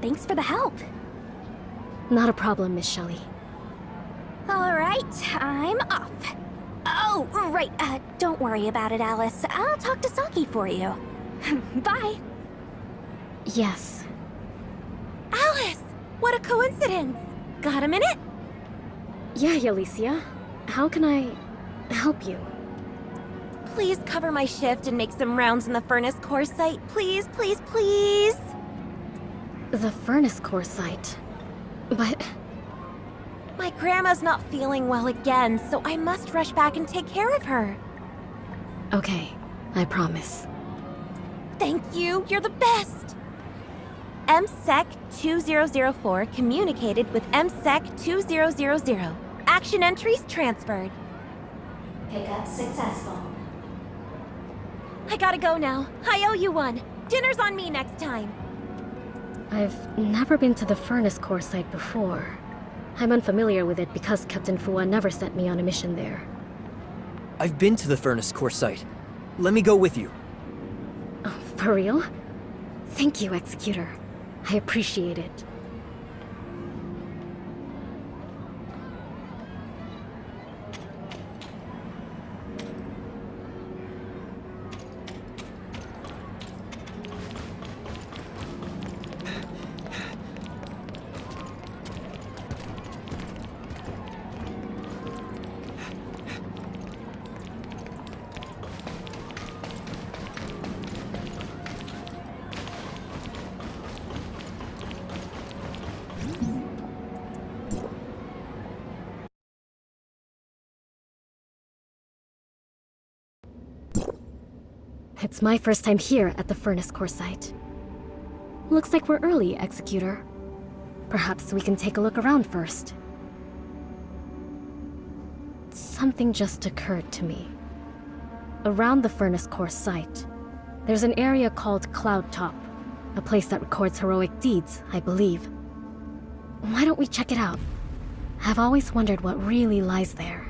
Thanks for the help. Not a problem, Miss Shelley. Alright, I'm off. Oh, right, don't worry about it, Alice. I'll talk to Saki for you. Bye. Yes. Alice! What a coincidence! Got a minute? Yeah, Alicia. How can I help you? Please cover my shift and make some rounds in the furnace core site. Please, please, please! The furnace core site. But... My grandma's not feeling well again, so I must rush back and take care of her. Okay, I promise. Thank you, you're the best! MSEC 2004 communicated with MSEC 2000. Action entries transferred. Pickup successful. I gotta go now. I owe you one. Dinner's on me next time. I've never been to the furnace core site before. I'm unfamiliar with it because Captain Fua never sent me on a mission there. I've been to the furnace core site. Let me go with you. Oh, for real? Thank you, Executor. I appreciate it. It's my first time here at the furnace core site. Looks like we're early, Executor. Perhaps we can take a look around first. Something just occurred to me. Around the furnace core site, there's an area called Cloud Top, a place that records heroic deeds, I believe. Why don't we check it out? I've always wondered what really lies there.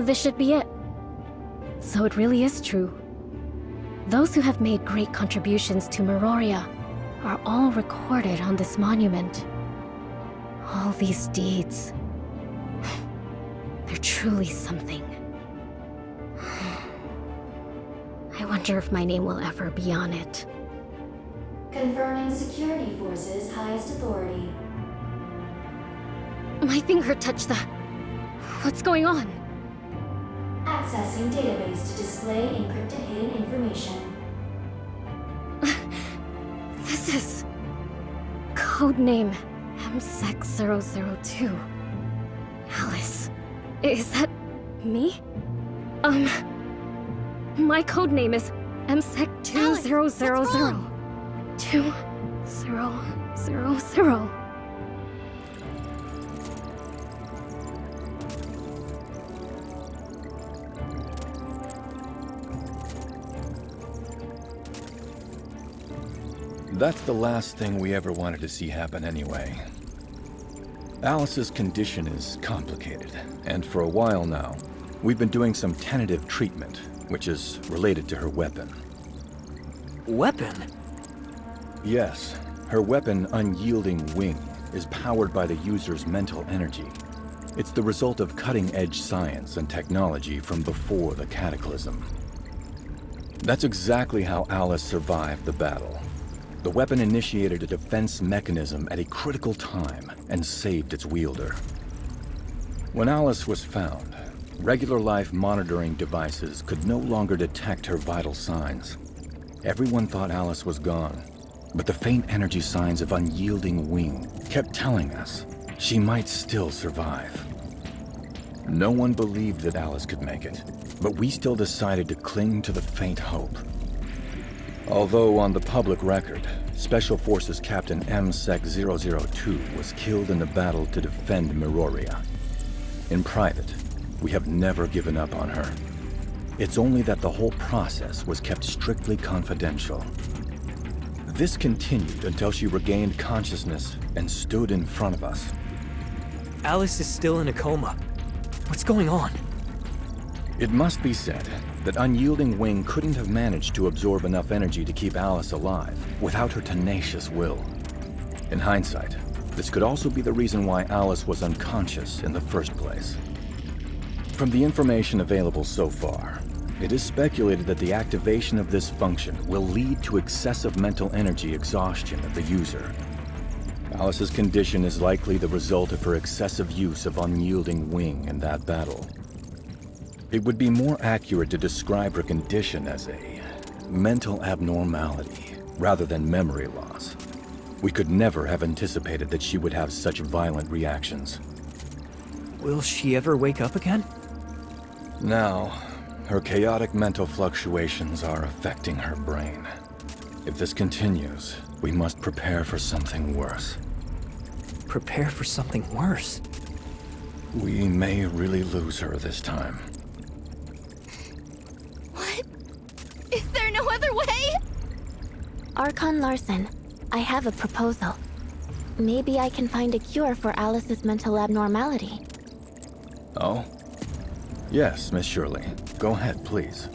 this should be it. So it really is true. Those who have made great contributions to Meroria are all recorded on this monument. All these deeds. They're truly something. I wonder if my name will ever be on it. Confirming security forces' highest authority. My finger touched the... What's going on? Accessing database to display encrypted hidden information. This is... Codename MSEC-002. Alice. Is that... me? My codename is MSEC-2000. 2000. That's the last thing we ever wanted to see happen anyway. Alice's condition is complicated, and for a while now, we've been doing some tentative treatment, which is related to her weapon. Weapon? Yes, her weapon, Unyielding Wing, is powered by the user's mental energy. It's the result of cutting-edge science and technology from before the Cataclysm. That's exactly how Alice survived the battle. The weapon initiated a defense mechanism at a critical time and saved its wielder. When Alice was found, regular life monitoring devices could no longer detect her vital signs. Everyone thought Alice was gone, but the faint energy signs of Unyielding Wing kept telling us she might still survive. No one believed that Alice could make it, but we still decided to cling to the faint hope. Although on the public record, Special Forces Captain MSEC-002 was killed in the battle to defend Meroria. In private, we have never given up on her. It's only that the whole process was kept strictly confidential. This continued until she regained consciousness and stood in front of us. Alice is still in a coma. What's going on? It must be said that Unyielding Wing couldn't have managed to absorb enough energy to keep Alice alive without her tenacious will. In hindsight, this could also be the reason why Alice was unconscious in the first place. From the information available so far, it is speculated that the activation of this function will lead to excessive mental energy exhaustion of the user. Alice's condition is likely the result of her excessive use of Unyielding Wing in that battle. It would be more accurate to describe her condition as a mental abnormality rather than memory loss. We could never have anticipated that she would have such violent reactions. Will she ever wake up again? Now, her chaotic mental fluctuations are affecting her brain. If this continues, we must prepare for something worse. Prepare for something worse? We may really lose her this time. Is there no other way? Archon Larson, I have a proposal. Maybe I can find a cure for Alice's mental abnormality. Oh? Yes, Miss Shirley. Go ahead, please.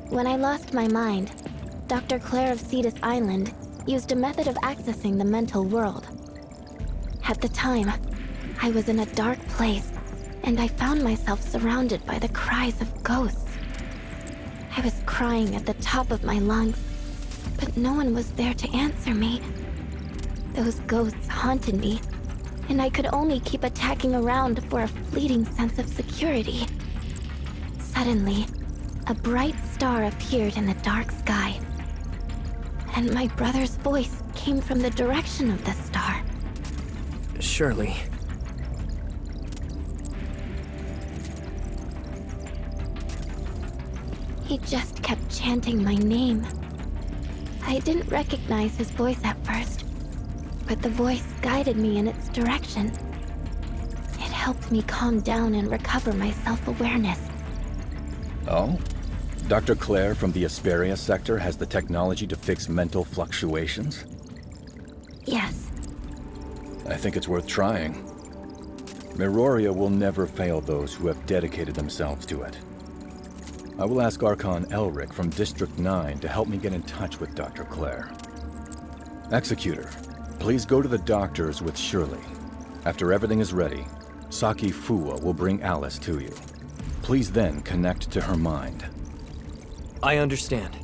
When I lost my mind, Dr. Claire of Cetus Island used a method of accessing the mental world. At the time, I was in a dark place, and I found myself surrounded by the cries of ghosts. I was crying at the top of my lungs, but no one was there to answer me. Those ghosts haunted me, and I could only keep attacking around for a fleeting sense of security. Suddenly, a bright star appeared in the dark sky, and my brother's voice came from the direction of the star. Shirley. He just kept chanting my name. I didn't recognize his voice at first, but the voice guided me in its direction. It helped me calm down and recover my self-awareness. Oh? Dr. Claire from the Asperia sector has the technology to fix mental fluctuations? Yes. I think it's worth trying. Miroria will never fail those who have dedicated themselves to it. I will ask Archon Elric from District 9 to help me get in touch with Dr. Claire. Executor, please go to the doctors with Shirley. After everything is ready, Saki Fuwa will bring Alice to you. Please then connect to her mind. I understand.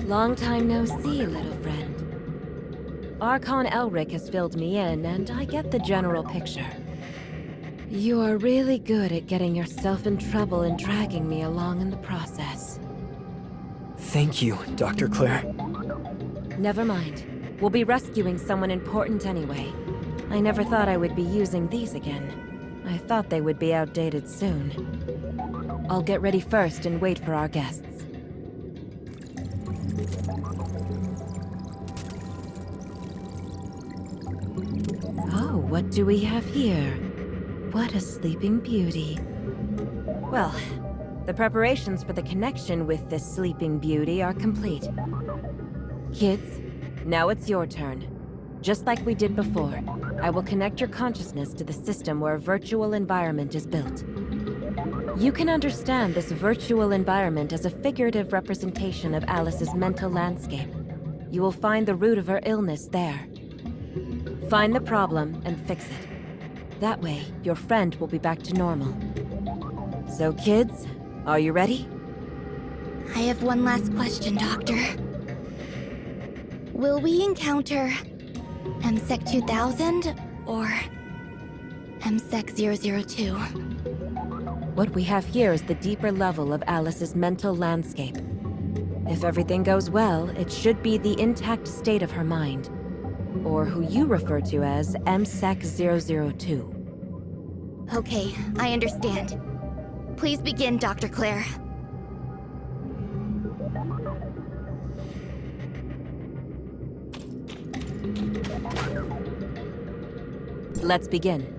Long time no see, little friend. Archon Elric has filled me in, and I get the general picture. You are really good at getting yourself in trouble and dragging me along in the process. Thank you, Dr. Claire. Never mind. We'll be rescuing someone important anyway. I never thought I would be using these again. I thought they would be outdated soon. I'll get ready first and wait for our guests. Oh, what do we have here? What a sleeping beauty. Well, the preparations for the connection with this sleeping beauty are complete. Kids, now it's your turn. Just like we did before, I will connect your consciousness to the system where a virtual environment is built. You can understand this virtual environment as a figurative representation of Alice's mental landscape. You will find the root of her illness there. Find the problem and fix it. That way, your friend will be back to normal. So kids, are you ready? I have one last question, Doctor. Will we encounter MSEC 2000 or MSEC 002? What we have here is the deeper level of Alice's mental landscape. If everything goes well, it should be the intact state of her mind. Or who you refer to as MSEC 002. Okay, I understand. Please begin, Dr. Claire. Let's begin.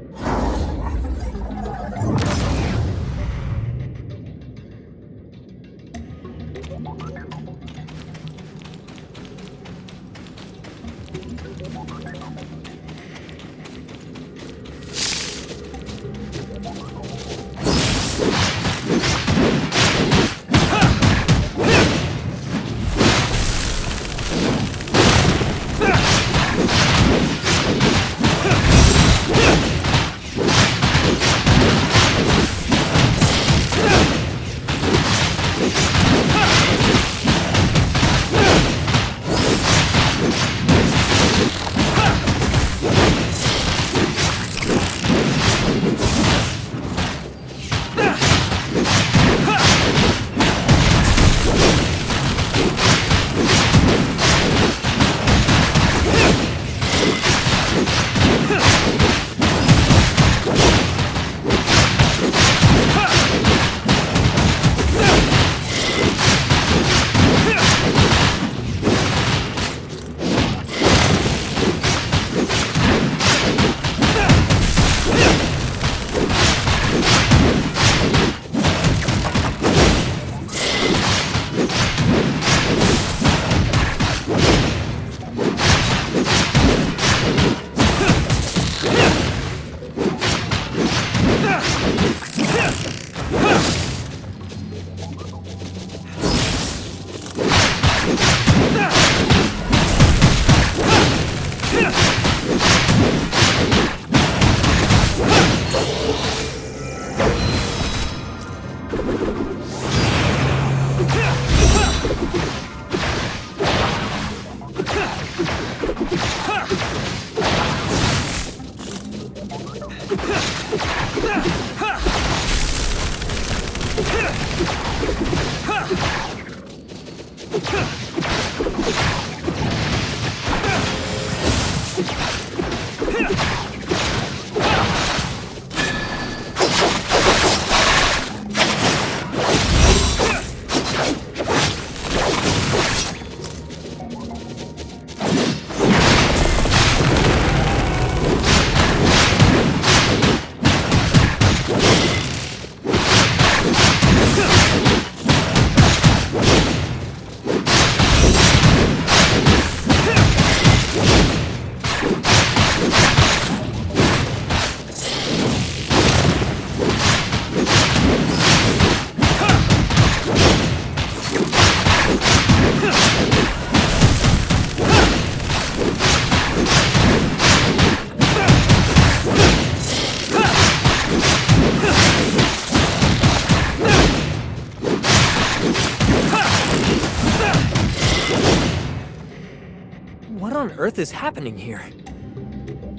earth is happening here?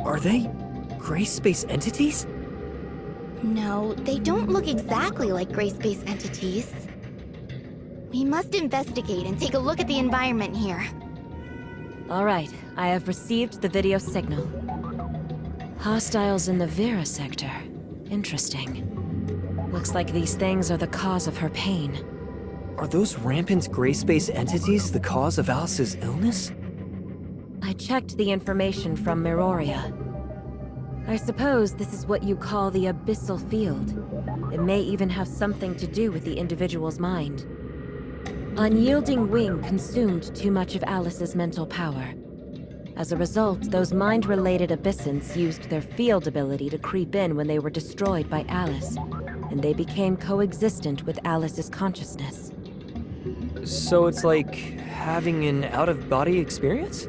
Are they gray space entities? No, they don't look exactly like gray space entities. We must investigate and take a look at the environment here. All right, I have received the video signal. Hostiles in the Vera sector. Interesting. Looks like these things are the cause of her pain. Are those rampant gray space entities the cause of Alice's illness? I checked the information from Miroria. I suppose this is what you call the abyssal field. It may even have something to do with the individual's mind. Unyielding Wing consumed too much of Alice's mental power. As a result, those mind-related abyssins used their field ability to creep in when they were destroyed by Alice, and they became coexistent with Alice's consciousness. So it's like having an out-of-body experience?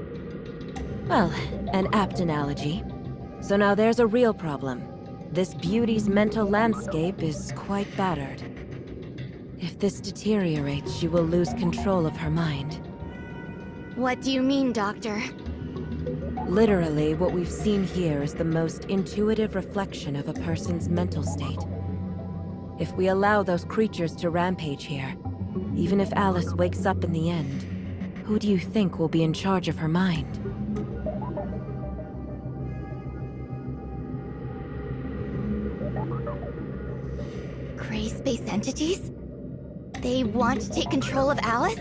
Well, an apt analogy. So now there's a real problem. This beauty's mental landscape is quite battered. If this deteriorates, she will lose control of her mind. What do you mean, Doctor? Literally, what we've seen here is the most intuitive reflection of a person's mental state. If we allow those creatures to rampage here, even if Alice wakes up in the end, who do you think will be in charge of her mind? Gray space entities? They want to take control of Alice?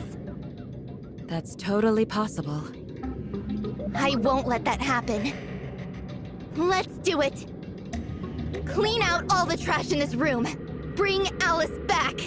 That's totally possible. I won't let that happen. Let's do it! Clean out all the trash in this room! Bring Alice back!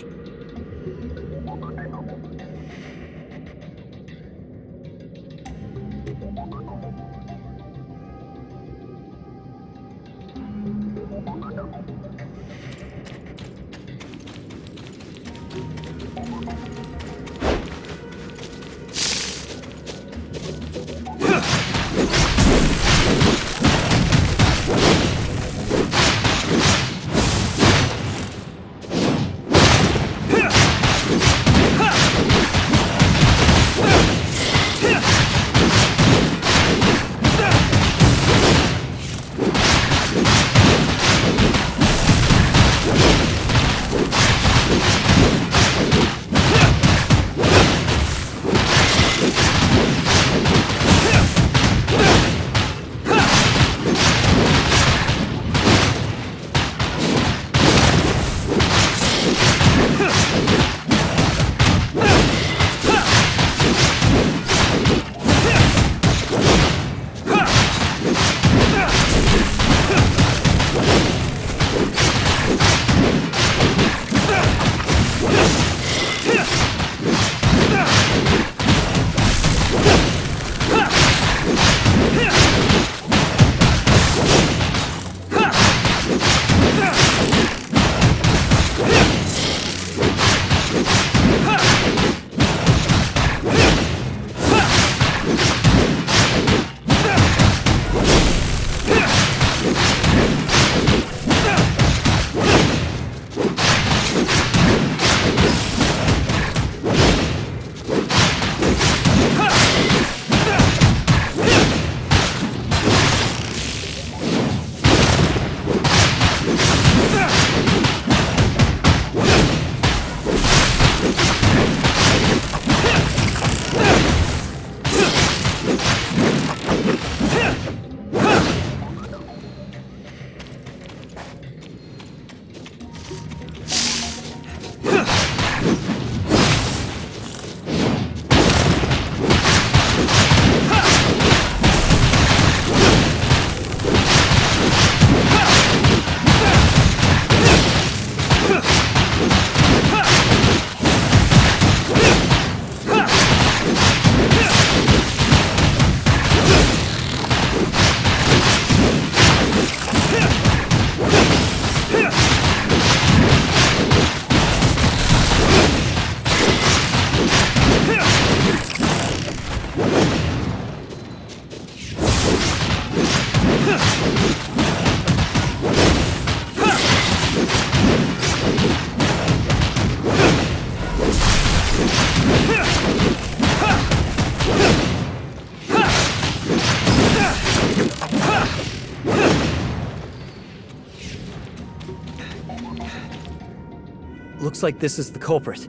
Looks like this is the culprit.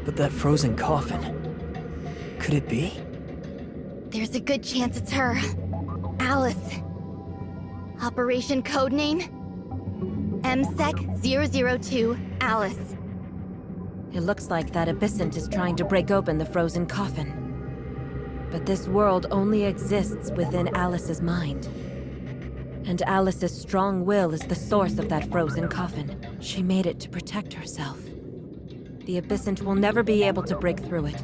But that frozen coffin... Could it be? There's a good chance it's her. Alice. Operation codename? MSEC-002 Alice. It looks like that Abyssant is trying to break open the frozen coffin. But this world only exists within Alice's mind. And Alice's strong will is the source of that frozen coffin. She made it to protect herself. The Abyssant will never be able to break through it.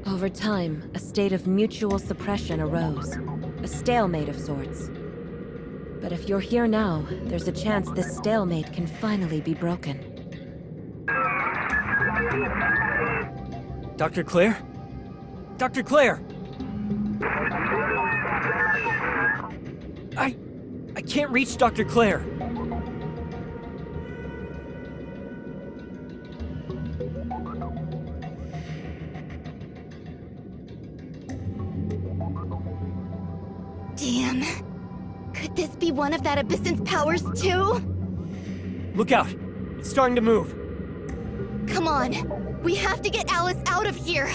Over time, a state of mutual suppression arose. A stalemate of sorts. But if you're here now, there's a chance this stalemate can finally be broken. Dr. Claire? Dr. Claire! I can't reach Dr. Claire. Damn. Could this be one of that Abyssant's powers too? Look out! It's starting to move. Come on. We have to get Alice out of here.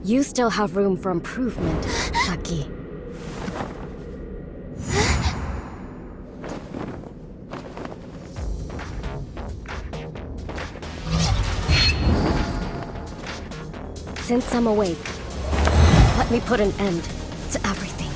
You still have room for improvement, Saki. Since I'm awake, let me put an end to everything.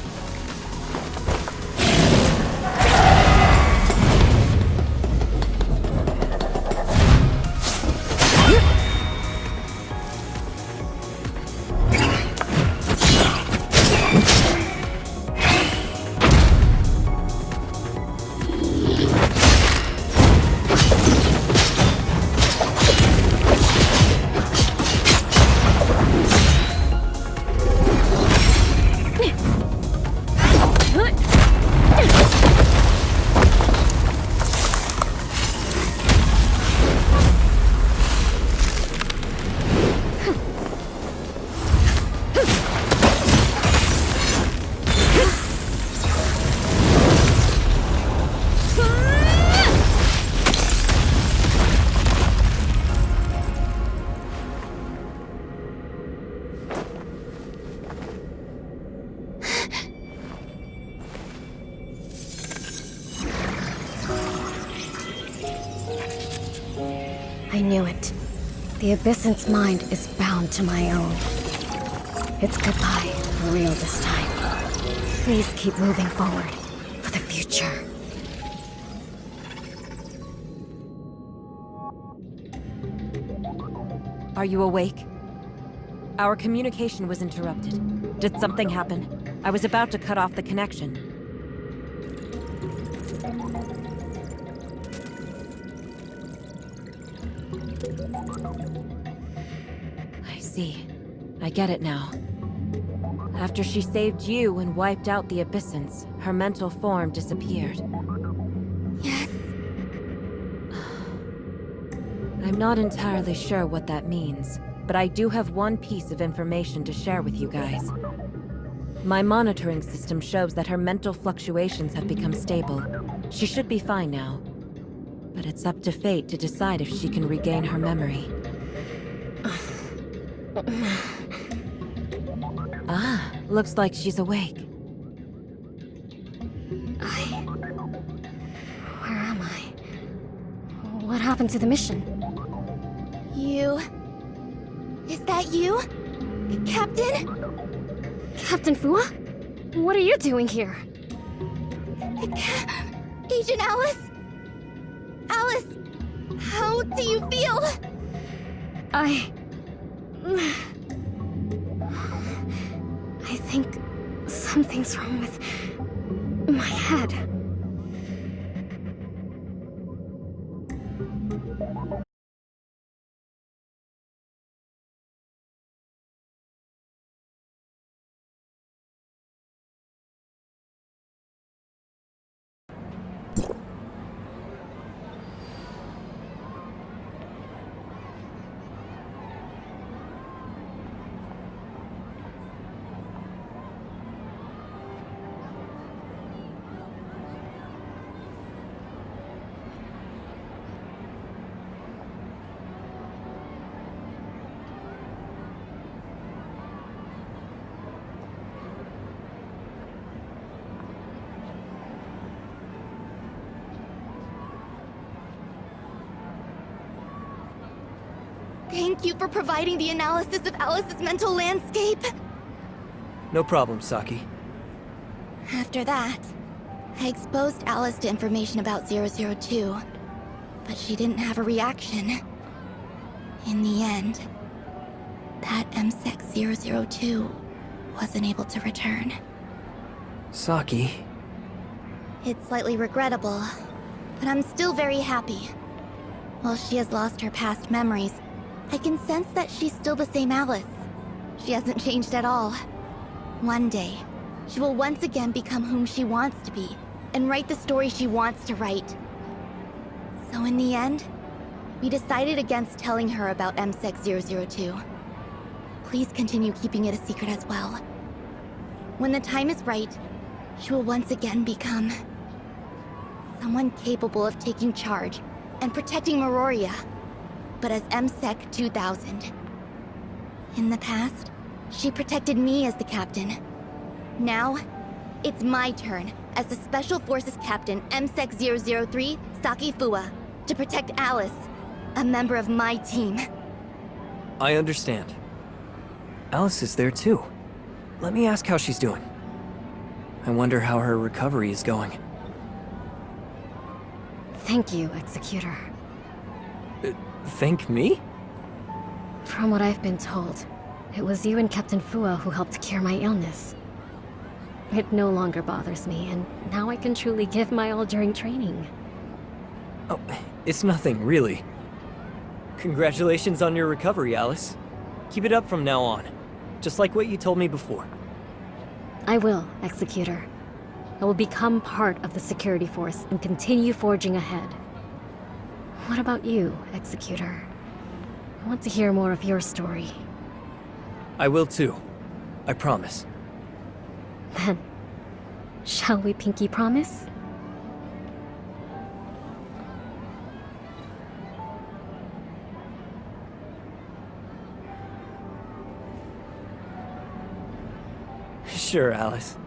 I knew it. The Abyssant's mind is bound to my own. It's goodbye, for real this time. Please keep moving forward, for the future. Are you awake? Our communication was interrupted. Did something happen? I was about to cut off the connection. I see. I get it now. After she saved you and wiped out the Abyssins, her mental form disappeared. Yes. I'm not entirely sure what that means, but I do have one piece of information to share with you guys. My monitoring system shows that her mental fluctuations have become stable. She should be fine now. But it's up to fate to decide if she can regain her memory. Ah, looks like she's awake. Where am I? What happened to the mission? You... Is that you? Captain? Captain Fua? What are you doing here? Agent Alice? Alice, how do you feel? I think something's wrong with my head. Thank you for providing the analysis of Alice's mental landscape. No problem, Saki. After that, I exposed Alice to information about 002, but she didn't have a reaction. In the end, that MSEC 002 wasn't able to return. Saki? It's slightly regrettable, but I'm still very happy. While she has lost her past memories, I can sense that she's still the same Alice. She hasn't changed at all. One day, she will once again become whom she wants to be, and write the story she wants to write. So in the end, we decided against telling her about MSEC 002. Please continue keeping it a secret as well. When the time is right, she will once again become someone capable of taking charge and protecting Meroria, but as MSEC 2000. In the past, she protected me as the captain. Now, it's my turn as the Special Forces Captain MSEC 003, Saki Fua, to protect Alice, a member of my team. I understand. Alice is there too. Let me ask how she's doing. I wonder how her recovery is going. Thank you, Executor. Thank me? From what I've been told, it was you and Captain Fua who helped cure my illness. It no longer bothers me, and now I can truly give my all during training. Oh, it's nothing, really. Congratulations on your recovery, Alice. Keep it up from now on, just like what you told me before. I will, Executor. I will become part of the security force and continue forging ahead. What about you, Executor? I want to hear more of your story. I will too. I promise. Then, shall we pinky promise? Sure, Alice.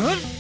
Huh?